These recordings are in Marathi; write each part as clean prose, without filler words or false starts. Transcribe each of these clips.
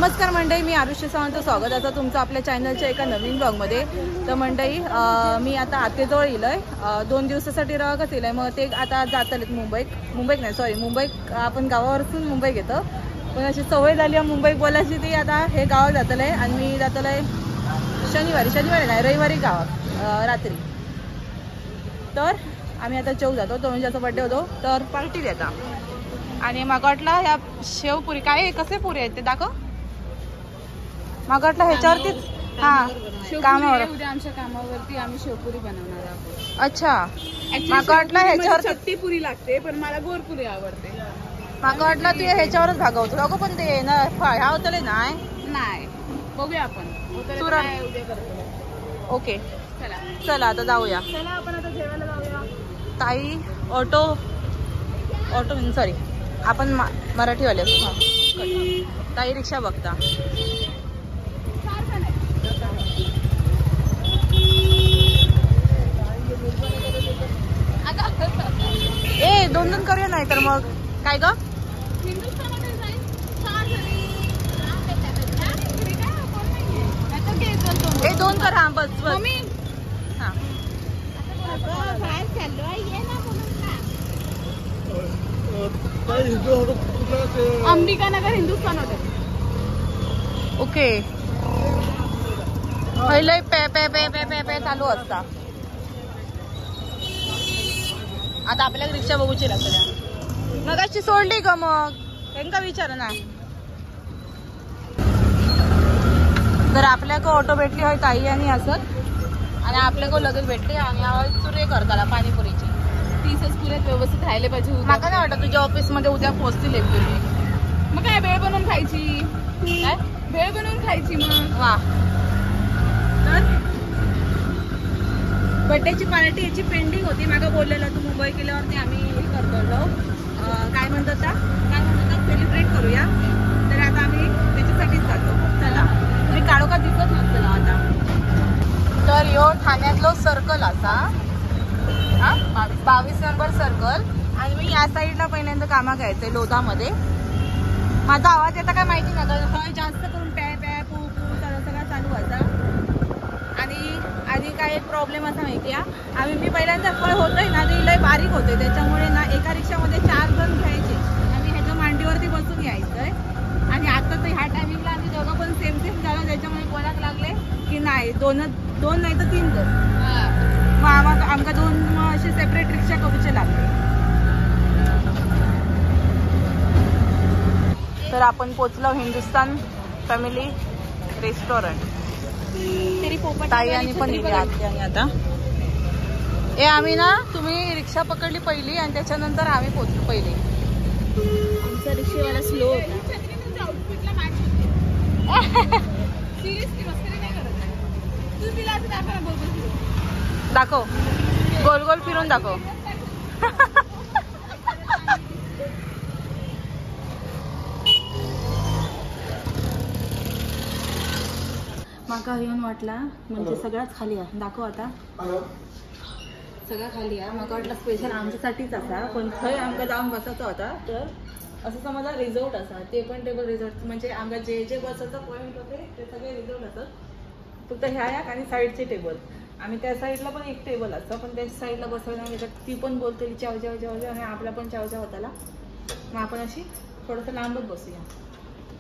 नमस्कार मंडळी, मी आरुषी सावंत. स्वागत आहे तुमचं आपल्या चॅनलच्या एका नवीन ब्लॉगमध्ये. तर मंडळी, मी आता आतेजवळ इलोय. 2 दिवसासाठी राहत इलोय. मग ते आता जातलेत मुंबईत नाही, सॉरी, मुंबईत आपण गावावरून मुंबईत येतो. पण अशी सवय झाली आहे मुंबईत बोलायची, ती आता हे गावात जातलंय. आणि मी जातलंय शनिवारी नाही, रविवारी गावात रात्री. तर आम्ही आता चौक जातो. तो म्हणजे बर्थडे होतो, तर पार्टी देता. आणि मागं वाटला ह्या शेवपुरी काय कसे पुरी आहेत ते दाखव. मागं वाटला ह्याच्यावरतीच कामावर, उद्या आमच्या कामावरती आम्ही शेवपुरी बनवणार आहोत. अच्छा, मागं वाटला ह्याच्यावर शक्ती पुरी लागते, पण मला गोरपुरी आवडते. मागं वाटला तू ह्याच्यावरच भागवतो दाखव. पण ते ना ह्या होतले नाही, बघूया आपण उद्या करतो. ओके, चला आता जाऊया. चला आपण आता जेवायला जाऊया. ताई ऑटो सॉरी, आपण मराठीवाले ताई रिक्षा बघता. ए 2 करूया, नाही तर मग काय ग. ए 2 कर. हा बस हा. अंबिकानगर हिंदुस्थान हॉटेल. ओके, पहिले पे पे पे पे पे पे चालू असता. आता आपल्याला रिक्षा बघूची लागते. मगाशी सोडली ग, मग त्यांना विचार ना. जर आपल्याक ऑटो भेटली होय ताई आणि असत, आणि आपल्याक लगेच भेटली आणि सुरे करताला पाणीपुरीची. पीसेस पुऱ्यात व्यवस्थित राहिले पाहिजे. मला नाही वाटत तुझ्या ऑफिस मध्ये उद्या पोहोचतील एक पुरी. मग काय भेळ बनवून खायची. काय भेळ बनवून खायची मग. वा. तर बर्थडेची पार्टी याची पेंडिंग होती. मागं बोललेलं तू मुंबई गेल्यावरती आम्ही हे करतो, काय म्हणतात सेलिब्रेट करूया. तर आता आम्ही त्याच्यासाठीच जातो. चला, मी काढोका दिसत नसतं आता. तर यो ठाण्यातलो सर्कल असा 22 नंबर सर्कल. आणि मी या साईडला पहिल्यांदा कामा घ्यायचंय लोधामध्ये. माझा आवाज येता काय माहिती नाही, जास्त करून पॅ पॅ पू पू सगळं चालू व्हायचा. आणि काय एक प्रॉब्लेम असा माहिती आहे, मी पहिल्यांदा फळ होतंय ना, ते लय बारीक होते. त्याच्यामुळे ना एका रिक्षामध्ये 4 जण घ्यायचे आणि ह्याच्या मांडीवरती बसून यायचंय. आणि आता तर ह्या टायमिंगला आम्ही दोघं पण सेम झालं. त्याच्यामुळे बोलायला लागले की नाही, दोन नाही तर 3 जण. मग आमका 2 असे सेपरेट रिक्षा करूचे लागले. तर आपण पोचलो हिंदुस्तान फॅमिली रेस्टॉरंट. ताई आणि पण आणि आता आम्ही ना, तुम्ही रिक्षा पकडली पहिली आणि त्याच्यानंतर आम्ही पोचलो पहिले. आमचा रिक्षावाला स्लो होता. दाखव, गोल गोल फिरून दाखव. माका येऊन वाटला म्हणजे सगळ्याच खाली आहे. दाखव आता, सगळा खाली आहे. माका वाटलं स्पेशल आमच्यासाठीच असा, पण थंय आमका जाऊन बसायचा होता. तर असं समजा रिझॉर्ट असा, ते पण टेबल रिझॉर्ट, म्हणजे आमका जे बसायचं पॉईंट होते ते सगळे रिझॉर्ट असतात. फक्त ह्या आणि साईडचे टेबल. आम्ही त्या साईडला पण एक टेबल असतं, पण त्या साईडला बसवल्या ती पण बोलते चाव आणि आपला पण चाव होताला. मग आपण अशी थोडंसं लांबच बसूया,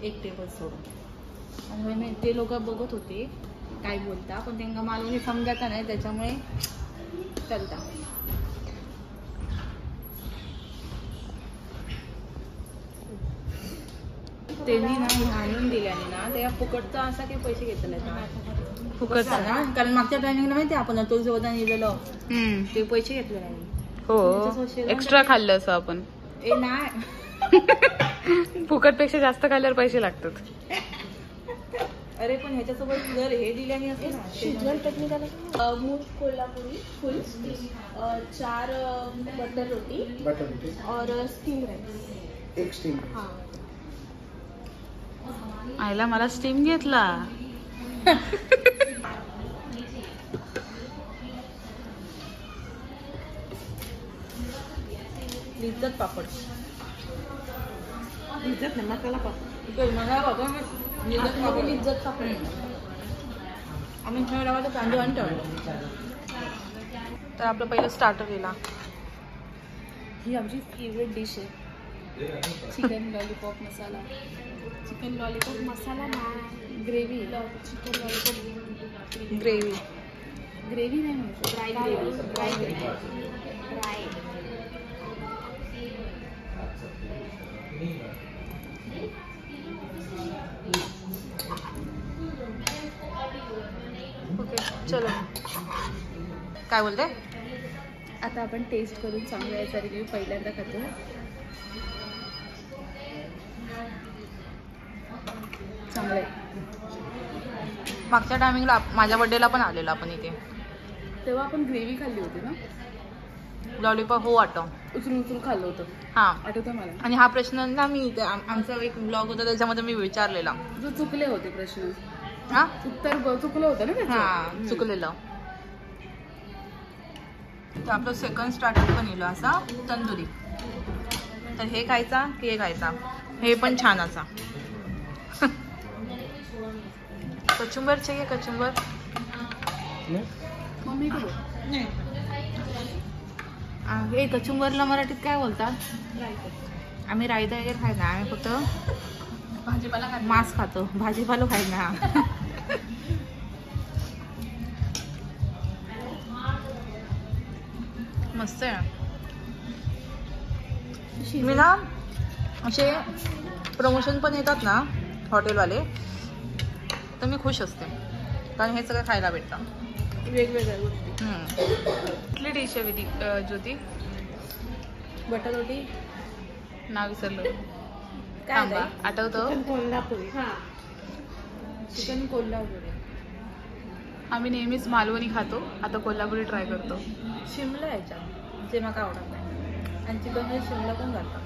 एक टेबल सोडून. आणि ते लोक बघत होते काय बोलता, पण त्यांना मालवणी समजायचा नाही, त्याच्यामुळे चलता. त्यांनी ना आणून दिल्याने ना, त्या फुकटचा असा काही पैसे घेतले फुकटचा ना. कारण मागच्या टायमिंगला माहिती आपण तुझ्यासोबत गेलो, ते पैसे घेतले नाही. हो, एक्स्ट्रा खाल्लं असं आपण. नाही, फुकटपेक्षा जास्त खाल्ल्यावर पैसे लागतात. अरे पण ह्याच्यासोबत जर हे दिल्याने असते ना, शिजवण टेक्निकल मूग कोल्हापुरी फुल, 4 बटर रोटी और स्टीम राईस. एक स्टीम. हाँ, आईला मला स्टीम घेतला. लिज्जत पापड, लिज्जत नाही मसाला पापड. मला बाबा इज्जत आम्ही ठेवला तर तांदूळ आणि ठेवलं. तर आपलं पहिलं स्टार्टर गेला. ही आमची फेवरेट डिश आहे. चिकन लॉलीपॉप मसाला. चिकन लॉलीपॉप मसाला ना gravy. Chicken lollipop gravy. Gravy नाही म्हणतो, dry gravy. Dry gravy. Dry. Okay चलो. काय बोलते? आता आपण टेस्ट करून सांगूया याचा रिव्ह्यू. पहिल्यांदा खातो. चांगलं आहे. मागच्या टायमिंगला माझ्या बर्थडेला पण आलेलो आपण इथे. तेव्हा आपण ग्रेव्ही खाल्ली होती ना. लॉलीपॉप हो वाटतं. उचलून उचलून खाल्लं होतं. हां. आठवतं मला. आणि हा प्रश्न ना मी आमचा एक ब्लॉग होता त्याच्यामध्ये मी विचारलेला. जो चुकले होते प्रश्न. हां उत्तर चुकलं होतं ना त्याचं. हां चुकलेलं. तर आपलं सेकंड स्टार्टर पण येलो असा तंदुरी. तर हे खायचा की हे खायचा. हे पण छान असा. कचुंबर चाहिए कचुंबर. मम्मी नाही. हे कचुंबरला मराठीत काय बोलतात? आम्ही रायता वगैरे खाय ना. आम्ही फक्त भाजीपाला खातो. मांस खातो. भाजीपालो खाय ना. मस्त आहे. मी ना असे प्रमोशन पण येतात ना हॉटेलवाले तर मी खुश असते कारण हे सगळं खायला भेटतं. वेगवेगळ्या गोष्टी. कुठली डिश आहे विधी ज्योती? बटर रोटी. नाव विसरलं. काय थांबा आठवतो. कोल्हापुरी. हां चिकन कोल्हापुरी. आम्ही नेहमीच मालवणी खातो. आता कोल्हापुरी ट्राय करतो. शिमला याच्यात जे मला आवडत नाही. आणि चिकन मध्ये शिमला पण घालतात.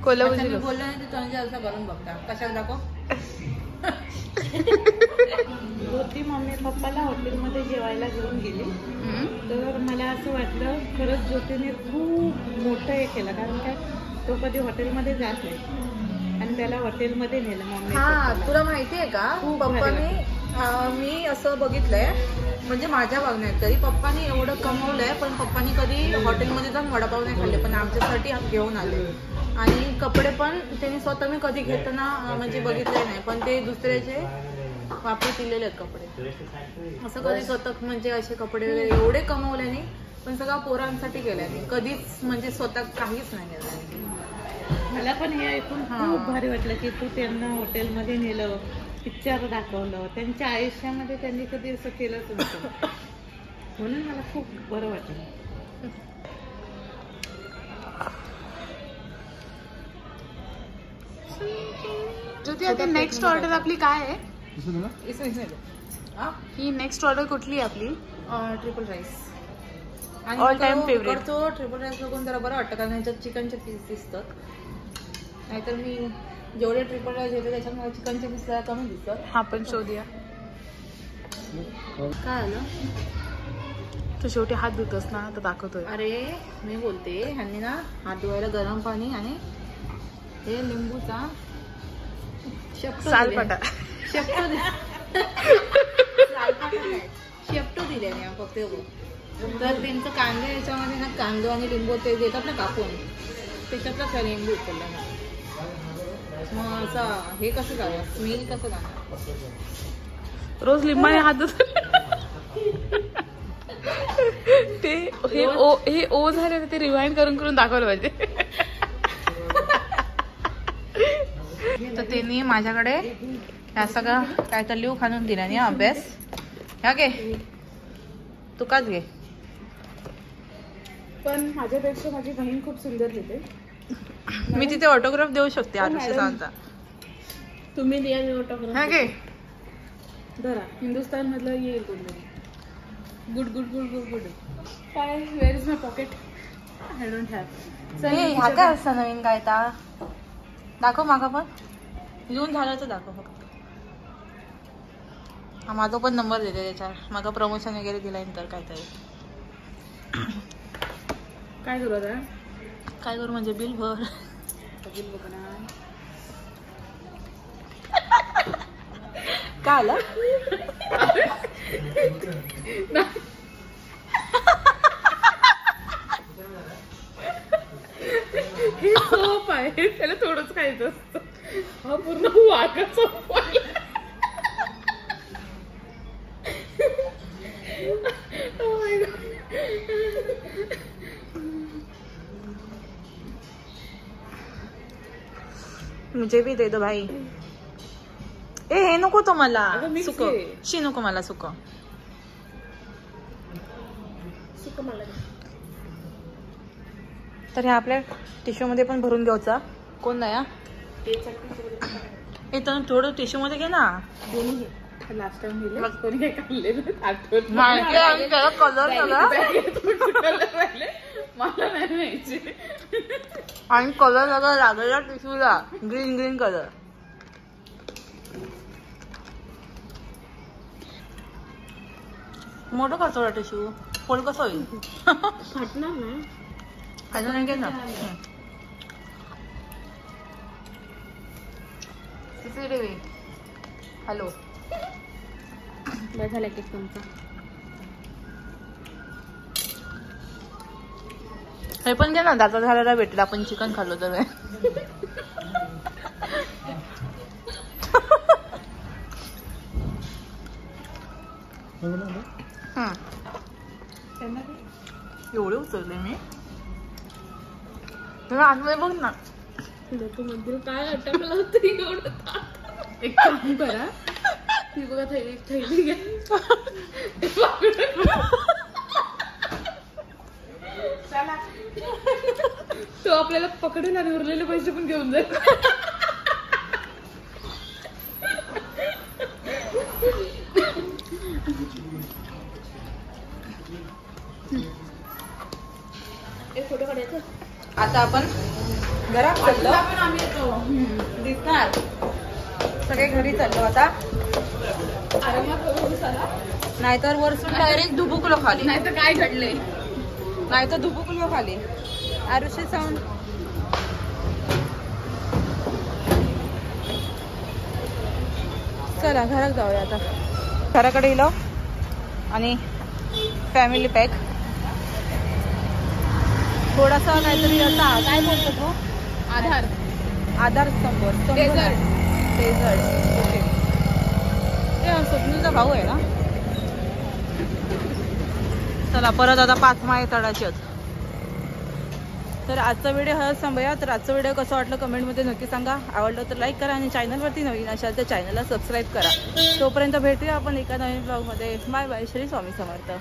कोल्हापुरी बोललं नाही ते तोंड असं करून बघता. कशाला दाखव. होती मम्मी पप्पाला हॉटेलमध्ये जेवायला घेऊन गेली. तर मला असं वाटलं खरंच ज्योतीने खूप मोठं हे केलं. कारण काय तो कधी हॉटेलमध्ये जात नाही आणि त्याला हॉटेलमध्ये नेलं मम्मी. हा तुला माहिती आहे का पप्पाने मी असं बघितलंय म्हणजे माझ्या बघण्यात तरी पप्पानी एवढं कमवलंय पण पप्पानी कधी हॉटेलमध्ये जाऊन वडापाव नाही खाल्ले पण आमच्यासाठी घेऊन आले. आणि कपडे पण त्यांनी स्वतः मी कधी घेताना म्हणजे बघितले नाही पण ते दुसऱ्याचे वापरी दिलेले आहेत कपडे. असं कधी कथक म्हणजे असे कपडे वगैरे एवढे कमवल्याने पण सगळं पोरांसाठी केल्याने कधीच म्हणजे स्वतः काहीच नाही केलं. मला पण हे ऐकून खूप भारी वाटलं की तू त्यांना हॉटेलमध्ये नेलं, पिक्चर दाखवलं. त्यांच्या आयुष्यामध्ये त्यांनी कधी असं केलंच नव्हतं म्हणून मला खूप बरं वाटलं. ज्योती आता नेक्स्ट ऑर्डर आपली काय आहे? ही नेक्स्ट ऑर्डर कुठली आहे आपली? Triple rice. All time favourite. तो ट्रिपल राईस बघून जरा बरं वाटतं कारण ह्याच्यात चिकनचे पीस दिसतात. नाहीतर मी जेवढे ट्रिपल राईस घेते त्याच्यामुळे चिकनचे पीस जरा कमी दिसतात. हा पण शोधूया. काय आलं? तू शेवटी हात धुतोस ना तर दाखवतोय. अरे मी बोलते ह्यांनी ना हात धुवायला गरम पाणी आणि हे लिंबूचा सालपाटा शेपटो दिल्याने फक्त. तर त्यांचं कांदे याच्यामध्ये ना कांदो आणि लिंबू ते देतात ना कापून त्याच्यातला लिंबू उचलला ना. मग असं हे कसं जाणार स्मेल कसं जाणार? रोज लिंबाने हात धुतो. ते हे ओ झाले ते रिवाइंड करून करून दाखवलं पाहिजे. तर त्यांनी माझ्याकडे ह्या सगळं काय तर लिहू खाणून दिला नाही अभ्यास. ह्या घे तू काच घे. पण माझ्यापेक्षा माझी बहीण खूप सुंदर लिहिते. मी तिथे ऑटोग्राफ देऊ शकते आरुषी सांगता. तुम्ही लिहा ऑटोग्राफ. ह्या घे धरा. हिंदुस्तान मधलं येईल कोणतरी. Good good good good good. काय where is my pocket? I don't have. ह्या काय असतं नवीन काय ता दाखव मागा पण लिहून झालं तर दाखव फक्त. हा माझा पण नंबर देते त्याच्यावर. मागा प्रमोशन वगैरे दिला तर काहीतरी. काय करू आता? काय करू म्हणजे बिल भर. बिल बघणार काय आलं? हे सोप आहे, त्याला थोडंच खायचं असतं. हा पूर्ण वागा सोप आहे. Oh my God. मुझे भी दे दो भाई. ए हे नको तो मला अगं mix सुक. आहे. शी नको मला सुक. तर हे आपल्या टिश्यू मध्ये पण भरून घ्यायचा. कोण नाही हा? तर थोडं टिश्यू मध्ये घे ना. लास्ट टाइम गेले कोणी काय खाल्लेलं आठवत माहिती आहे त्याला कलर सगळा मला नाही न्यायचे. आणि कलर सगळा लागलेला टिश्यूला ग्रीन ग्रीन कलर. मोठं का थोडा टिश्यू फोड कसं होईल? फाटणार ना. अजून घे ना. हॅलो झाला केक तुमचा. हे पण घे ना. दाता झालेला भेटेल. आपण चिकन खाल्लो तर. एवढे उचलले मी. आतमध्ये बघ ना. काय अटकलं होतं एवढं. एक काम करा, ती बघा थैली घ्या. तो आपल्याला पकडेल आणि उरलेले पैसे पण घेऊन जाईल. एक फोटो काढायचा. आता आपण घरात चाललो. आम्ही येतो. दिसणार सगळे घरी चाललो आता. नाहीतर वरसून डायरेक्ट धुबुकलो खाली. नाही तर काय घडले. नाहीतर धुबुकलो खाली. आरुषी साऊंड. चला घरात जाऊया आता. घराकडे गेलो आणि फॅमिली पॅक थोडासा काहीतरी असा काय बोलतो तो आधार स्तंभ. डेझर्ट. ओके. ते स्वप्नीलचा भाऊ आहे ना. चला परत आता 5 माळे चढायची. तर आजचा व्हिडिओ हा थांबूया. तर आजचा व्हिडिओ कसं वाटलं कमेंटमध्ये नक्की सांगा. आवडलं तर लाईक करा आणि चॅनलवरती नवीन असाल तर चॅनलला सबस्क्राईब करा. तोपर्यंत भेटूया आपण एका नवीन ब्लॉगमध्ये. Bye bye. श्री स्वामी समर्थ.